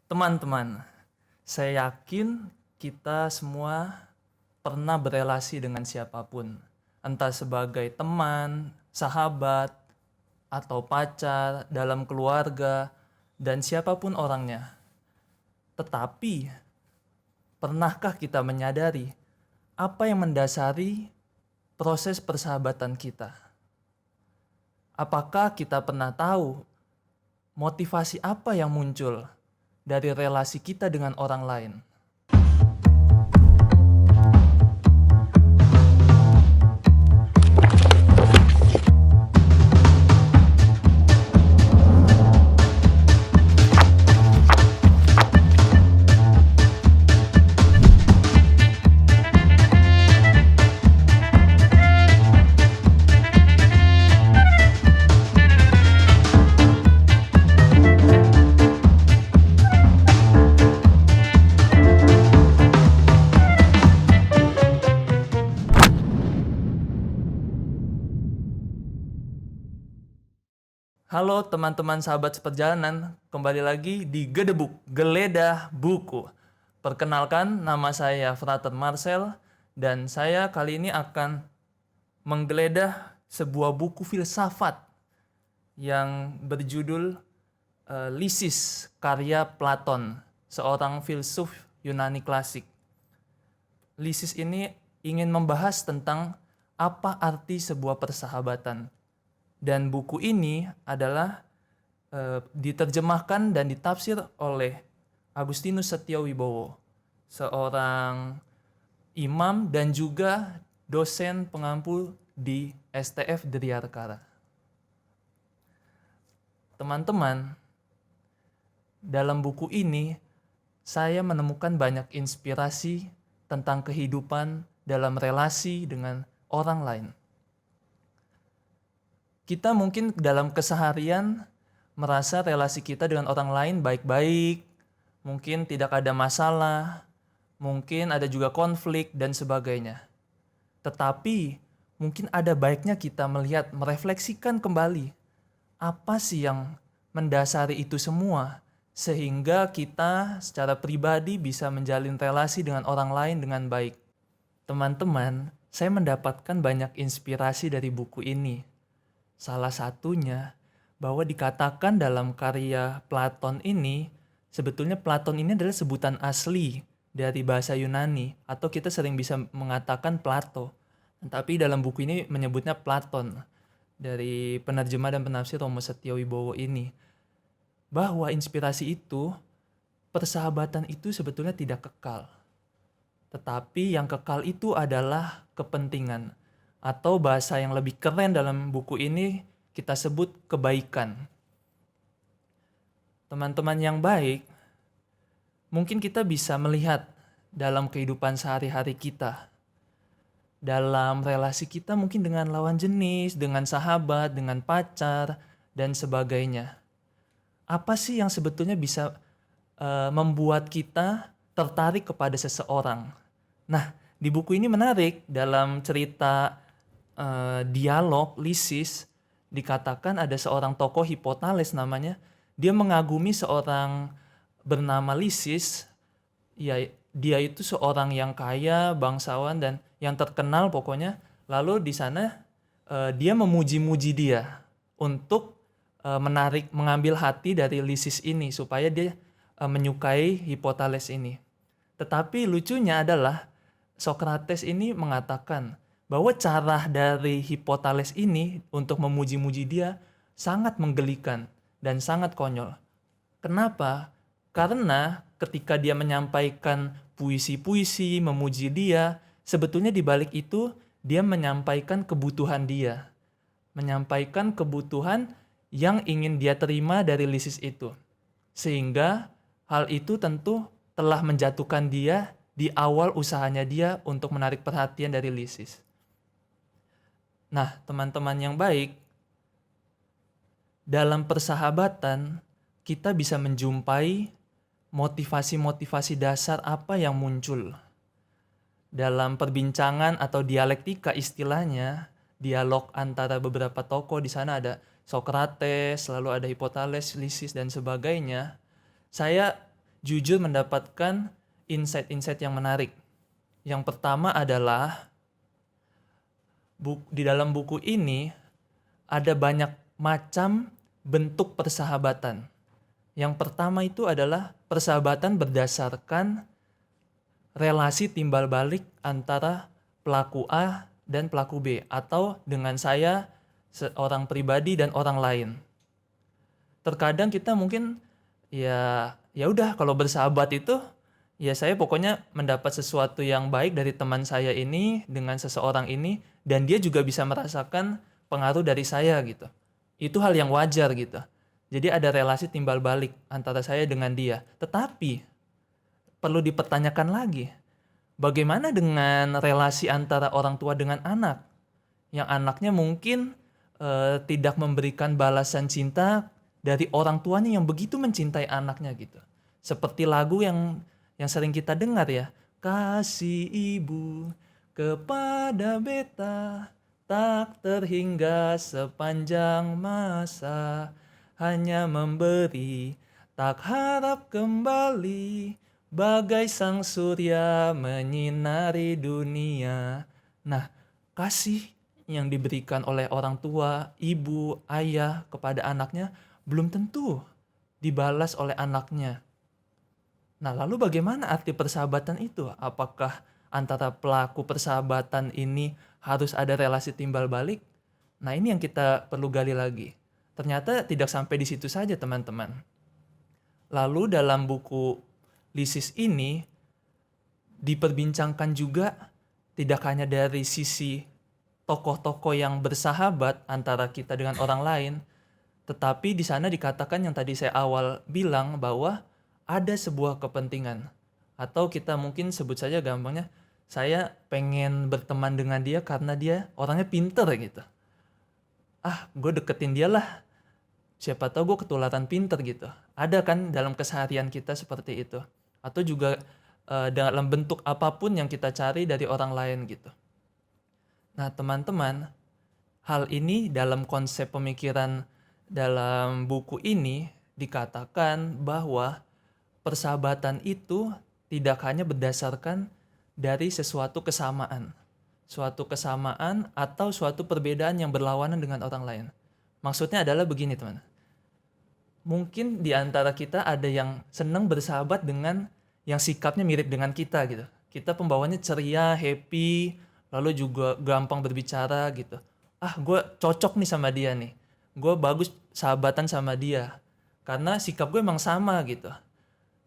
Teman-teman, saya yakin kita semua pernah berelasi dengan siapapun, entah sebagai teman, sahabat, atau pacar, dalam keluarga, dan siapapun orangnya. Tetapi, pernahkah kita menyadari apa yang mendasari proses persahabatan kita? Apakah kita pernah tahu motivasi apa yang muncul dari relasi kita dengan orang lain? Halo teman-teman sahabat seperjalanan, kembali lagi di Gedebuk, Geledah Buku. Perkenalkan, nama saya Frater Marcel, dan saya kali ini akan menggeledah sebuah buku filsafat yang berjudul Lysis, karya Platon, seorang filsuf Yunani klasik. Lysis ini ingin membahas tentang apa arti sebuah persahabatan. Dan buku ini adalah diterjemahkan dan ditafsir oleh Agustinus Setiowibowo, seorang imam dan juga dosen pengampu di STF Dryarkara. Teman-teman, dalam buku ini saya menemukan banyak inspirasi tentang kehidupan dalam relasi dengan orang lain. Kita mungkin dalam keseharian merasa relasi kita dengan orang lain baik-baik, mungkin tidak ada masalah, mungkin ada juga konflik dan sebagainya. Tetapi mungkin ada baiknya kita melihat, merefleksikan kembali apa sih yang mendasari itu semua sehingga kita secara pribadi bisa menjalin relasi dengan orang lain dengan baik. Teman-teman, saya mendapatkan banyak inspirasi dari buku ini. Salah satunya bahwa dikatakan dalam karya Platon ini, sebetulnya Platon ini adalah sebutan asli dari bahasa Yunani, atau kita sering bisa mengatakan Plato. Tapi dalam buku ini menyebutnya Platon, dari penerjemah dan penafsir Romo Setiowibowo ini. Bahwa inspirasi itu, persahabatan itu sebetulnya tidak kekal. Tetapi yang kekal itu adalah kepentingan. Atau bahasa yang lebih keren dalam buku ini kita sebut kebaikan. Teman-teman yang baik, mungkin kita bisa melihat dalam kehidupan sehari-hari kita. Dalam relasi kita mungkin dengan lawan jenis, dengan sahabat, dengan pacar, dan sebagainya. Apa sih yang sebetulnya bisa membuat kita tertarik kepada seseorang? Nah, di buku ini menarik, dalam cerita dialog Lysis dikatakan ada seorang tokoh Hipotales namanya, dia mengagumi seorang bernama Lysis. Ya, dia itu seorang yang kaya, bangsawan dan yang terkenal pokoknya. Lalu di sana dia memuji-muji dia untuk mengambil hati dari Lysis ini supaya dia menyukai Hipotales ini. Tetapi lucunya adalah Socrates ini mengatakan bahwa cara dari Hipotales ini untuk memuji-muji dia sangat menggelikan dan sangat konyol. Kenapa? Karena ketika dia menyampaikan puisi-puisi, memuji dia, sebetulnya di balik itu dia menyampaikan kebutuhan dia. Menyampaikan kebutuhan yang ingin dia terima dari Lysis itu. Sehingga hal itu tentu telah menjatuhkan dia di awal usahanya dia untuk menarik perhatian dari Lysis. Nah, teman-teman yang baik, dalam persahabatan kita bisa menjumpai motivasi-motivasi dasar apa yang muncul. Dalam perbincangan atau dialektika istilahnya, dialog antara beberapa tokoh, di sana ada Socrates, lalu ada Hipotales, Lysis dan sebagainya. Saya jujur mendapatkan insight-insight yang menarik. Yang pertama adalah di dalam buku ini ada banyak macam bentuk persahabatan. Yang pertama itu adalah persahabatan berdasarkan relasi timbal balik antara pelaku A dan pelaku B, atau dengan saya seorang pribadi dan orang lain. Terkadang kita mungkin ya udah, kalau bersahabat itu ya saya pokoknya mendapat sesuatu yang baik dari teman saya ini dengan seseorang ini, dan dia juga bisa merasakan pengaruh dari saya gitu. Itu hal yang wajar gitu. Jadi ada relasi timbal balik antara saya dengan dia. Tetapi perlu dipertanyakan lagi, bagaimana dengan relasi antara orang tua dengan anak? Yang anaknya mungkin tidak memberikan balasan cinta dari orang tuanya yang begitu mencintai anaknya gitu. Seperti lagu yang sering kita dengar ya. Kasih ibu kepada beta tak terhingga sepanjang masa, hanya memberi tak harap kembali, bagai sang surya menyinari dunia. Nah, kasih yang diberikan oleh orang tua, ibu, ayah kepada anaknya belum tentu dibalas oleh anaknya. Nah, lalu bagaimana arti persahabatan itu? Apakah antara pelaku persahabatan ini harus ada relasi timbal balik? Nah, ini yang kita perlu gali lagi. Ternyata tidak sampai di situ saja, teman-teman. Lalu dalam buku Lysis ini diperbincangkan juga tidak hanya dari sisi tokoh-tokoh yang bersahabat antara kita dengan orang lain, tetapi di sana dikatakan yang tadi saya awal bilang bahwa ada sebuah kepentingan, atau kita mungkin sebut saja gampangnya, saya pengen berteman dengan dia karena dia orangnya pinter gitu. Gue deketin dia lah, siapa tahu gue ketularan pinter gitu. Ada kan dalam keseharian kita seperti itu. Atau juga dalam bentuk apapun yang kita cari dari orang lain gitu. Nah, teman-teman, hal ini dalam konsep pemikiran dalam buku ini dikatakan bahwa persahabatan itu tidak hanya berdasarkan dari sesuatu kesamaan. Suatu kesamaan atau suatu perbedaan yang berlawanan dengan orang lain. Maksudnya adalah begini, teman. Mungkin di antara kita ada yang senang bersahabat dengan yang sikapnya mirip dengan kita gitu. Kita pembawanya ceria, happy, lalu juga gampang berbicara gitu. Gue cocok nih sama dia nih. Gue bagus sahabatan sama dia. Karena sikap gue emang sama gitu.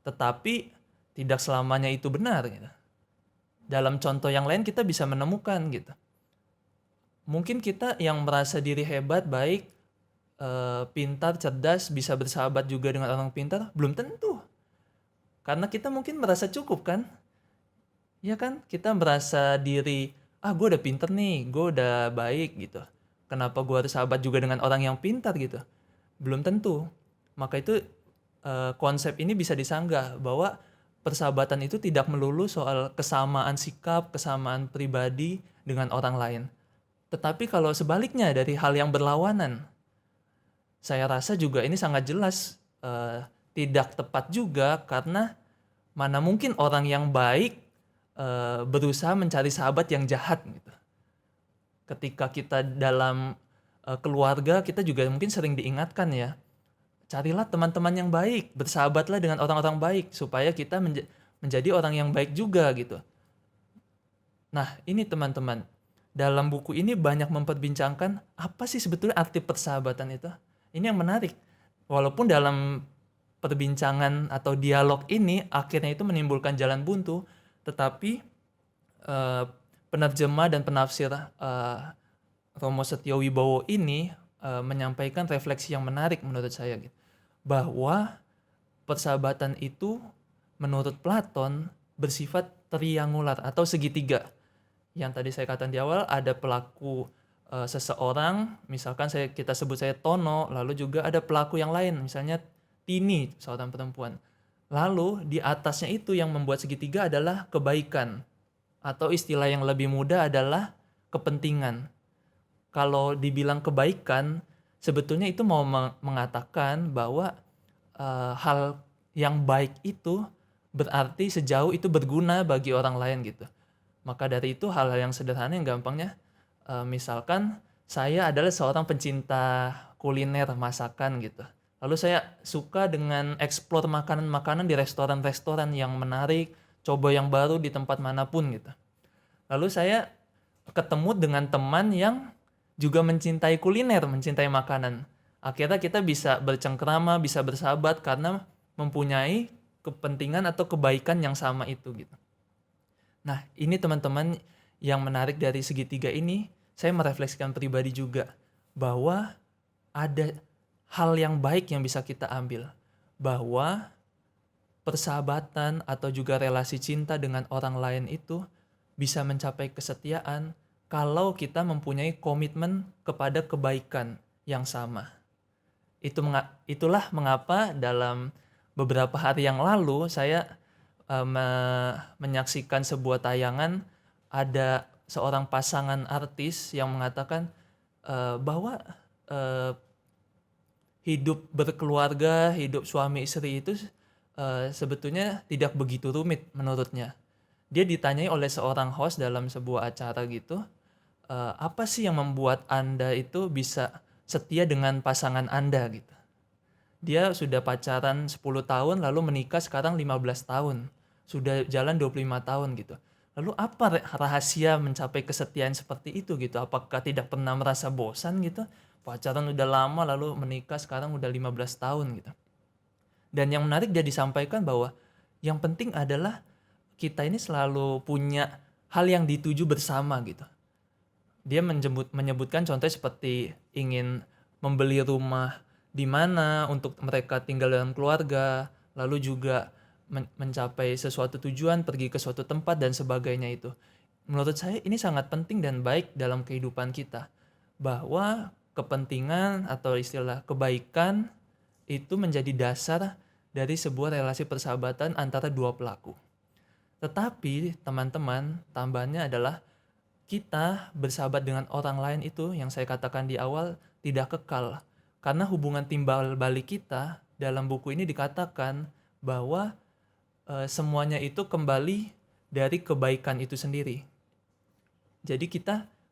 Tetapi tidak selamanya itu benar gitu. Dalam contoh yang lain kita bisa menemukan gitu. Mungkin kita yang merasa diri hebat, baik, pintar, cerdas, bisa bersahabat juga dengan orang pintar, belum tentu. Karena kita mungkin merasa cukup kan? Ya kan? Kita merasa diri, gue udah pintar nih, gue udah baik gitu. Kenapa gue harus sahabat juga dengan orang yang pintar gitu? Belum tentu. Maka itu konsep ini bisa disanggah bahwa persahabatan itu tidak melulu soal kesamaan sikap, kesamaan pribadi dengan orang lain. Tetapi kalau sebaliknya dari hal yang berlawanan, saya rasa juga ini sangat jelas tidak tepat juga, karena mana mungkin orang yang baik berusaha mencari sahabat yang jahat gitu. Ketika kita dalam keluarga, kita juga mungkin sering diingatkan ya, carilah teman-teman yang baik, bersahabatlah dengan orang-orang baik supaya kita menjadi orang yang baik juga gitu. Nah, ini teman-teman, dalam buku ini banyak memperbincangkan apa sih sebetulnya arti persahabatan itu. Ini yang menarik. Walaupun dalam perbincangan atau dialog ini akhirnya itu menimbulkan jalan buntu, tetapi penerjemah dan penafsir Romo Setiowibowo ini menyampaikan refleksi yang menarik menurut saya gitu. Bahwa persahabatan itu menurut Platon bersifat triangular atau segitiga. Yang tadi saya katakan di awal, ada pelaku seseorang, misalkan kita sebut saya Tono, lalu juga ada pelaku yang lain, misalnya Tini, seorang perempuan. Lalu di atasnya itu yang membuat segitiga adalah kebaikan, atau istilah yang lebih mudah adalah kepentingan. Kalau dibilang kebaikan, sebetulnya itu mau mengatakan bahwa hal yang baik itu berarti sejauh itu berguna bagi orang lain gitu. Maka dari itu hal-hal yang sederhana yang gampangnya, misalkan saya adalah seorang pencinta kuliner masakan gitu. Lalu saya suka dengan explore makanan-makanan di restoran-restoran yang menarik, coba yang baru di tempat manapun gitu. Lalu saya ketemu dengan teman yang juga mencintai kuliner, mencintai makanan. Akhirnya kita bisa bercengkrama, bisa bersahabat karena mempunyai kepentingan atau kebaikan yang sama itu gitu. Nah, ini teman-teman yang menarik dari segitiga ini, saya merefleksikan pribadi juga bahwa ada hal yang baik yang bisa kita ambil. Bahwa persahabatan atau juga relasi cinta dengan orang lain itu bisa mencapai kesetiaan kalau kita mempunyai komitmen kepada kebaikan yang sama. Itulah mengapa dalam beberapa hari yang lalu saya menyaksikan sebuah tayangan, ada seorang pasangan artis yang mengatakan bahwa hidup berkeluarga, hidup suami istri itu sebetulnya tidak begitu rumit menurutnya. Dia ditanyai oleh seorang host dalam sebuah acara gitu, apa sih yang membuat Anda itu bisa setia dengan pasangan Anda gitu. Dia sudah pacaran 10 tahun lalu menikah sekarang 15 tahun. Sudah jalan 25 tahun gitu. Lalu apa rahasia mencapai kesetiaan seperti itu gitu? Apakah tidak pernah merasa bosan gitu? Pacaran udah lama lalu menikah sekarang udah 15 tahun gitu. Dan yang menarik dia disampaikan bahwa yang penting adalah kita ini selalu punya hal yang dituju bersama gitu. Dia menyebutkan contohnya seperti ingin membeli rumah di mana untuk mereka tinggal dalam keluarga, lalu juga mencapai sesuatu tujuan, pergi ke suatu tempat dan sebagainya itu. Menurut saya ini sangat penting dan baik dalam kehidupan kita. Bahwa kepentingan atau istilah kebaikan itu menjadi dasar dari sebuah relasi persahabatan antara dua pelaku. Tetapi teman-teman, tambahannya adalah kita bersahabat dengan orang lain itu yang saya katakan di awal tidak kekal. Karena hubungan timbal balik kita dalam buku ini dikatakan bahwa semuanya itu kembali dari kebaikan itu sendiri. Jadi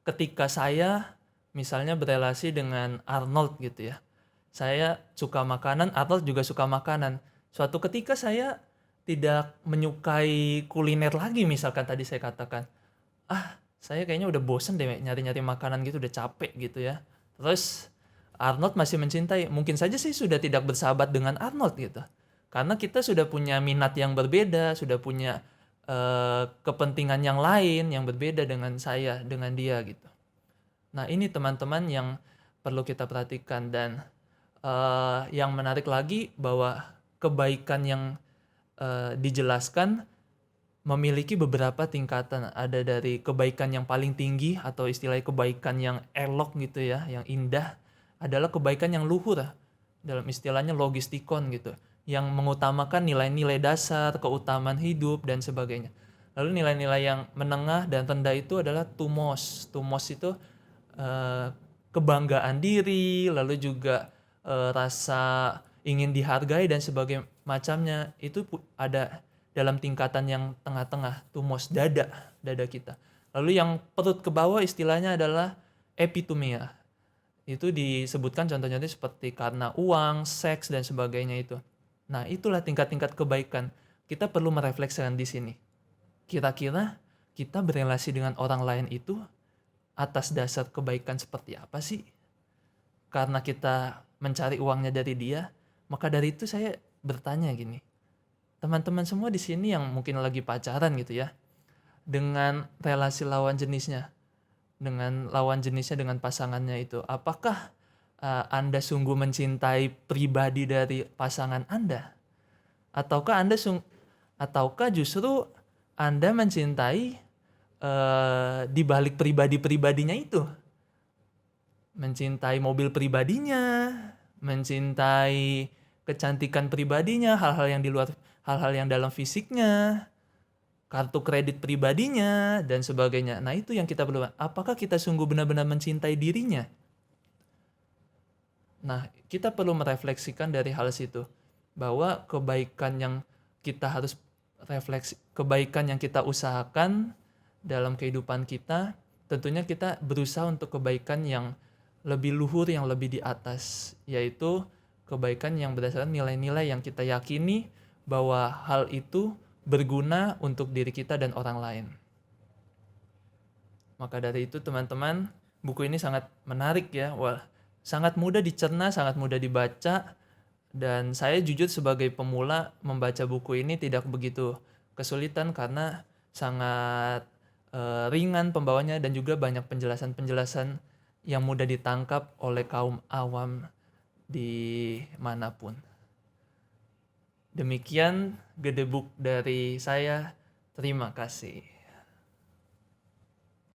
ketika saya misalnya berelasi dengan Arnold gitu ya. Saya suka makanan, Arnold juga suka makanan. Suatu ketika saya tidak menyukai kuliner lagi misalkan tadi saya katakan. Saya kayaknya udah bosen deh nyari-nyari makanan gitu, udah capek gitu ya. Terus Arnold masih mencintai, mungkin saja sih sudah tidak bersahabat dengan Arnold gitu. Karena kita sudah punya minat yang berbeda, sudah punya kepentingan yang lain yang berbeda dengan saya, dengan dia gitu. Nah ini teman-teman yang perlu kita perhatikan dan yang menarik lagi bahwa kebaikan yang dijelaskan memiliki beberapa tingkatan. Ada dari kebaikan yang paling tinggi atau istilahnya kebaikan yang elok gitu ya, yang indah, adalah kebaikan yang luhur, dalam istilahnya logistikon gitu, yang mengutamakan nilai-nilai dasar, keutamaan hidup dan sebagainya. Lalu nilai-nilai yang menengah dan rendah itu adalah tumos. Tumos itu kebanggaan diri, lalu juga rasa ingin dihargai dan sebagainya macamnya, itu ada dalam tingkatan yang tengah-tengah, tumos, dada kita. Lalu yang perut ke bawah istilahnya adalah epitumia. Itu disebutkan contoh-contohnya seperti karena uang, seks dan sebagainya itu. Nah, itulah tingkat-tingkat kebaikan. Kita perlu merefleksikan di sini. Kira-kira kita berelasi dengan orang lain itu atas dasar kebaikan seperti apa sih? Karena kita mencari uangnya dari dia, maka dari itu saya bertanya gini. Teman-teman semua di sini yang mungkin lagi pacaran gitu ya, dengan relasi lawan jenisnya, dengan pasangannya itu, apakah Anda sungguh mencintai pribadi dari pasangan Anda, ataukah justru Anda mencintai di balik pribadinya itu, mencintai mobil pribadinya, mencintai kecantikan pribadinya, hal-hal yang dalam fisiknya, kartu kredit pribadinya dan sebagainya. Nah, itu yang kita perlu. Apakah kita sungguh benar-benar mencintai dirinya? Nah, kita perlu merefleksikan dari hal situ. bahwa kebaikan yang kita harus refleksi, kebaikan yang kita usahakan dalam kehidupan kita, tentunya kita berusaha untuk kebaikan yang lebih luhur, yang lebih di atas, yaitu kebaikan yang berdasarkan nilai-nilai yang kita yakini bahwa hal itu berguna untuk diri kita dan orang lain. Maka dari itu teman-teman, buku ini sangat menarik ya. Wah, sangat mudah dicerna, sangat mudah dibaca. Dan saya jujur sebagai pemula membaca buku ini tidak begitu kesulitan karena sangat ringan pembawanya dan juga banyak penjelasan-penjelasan yang mudah ditangkap oleh kaum awam di manapun. Demikian Gedebuk dari saya. Terima kasih.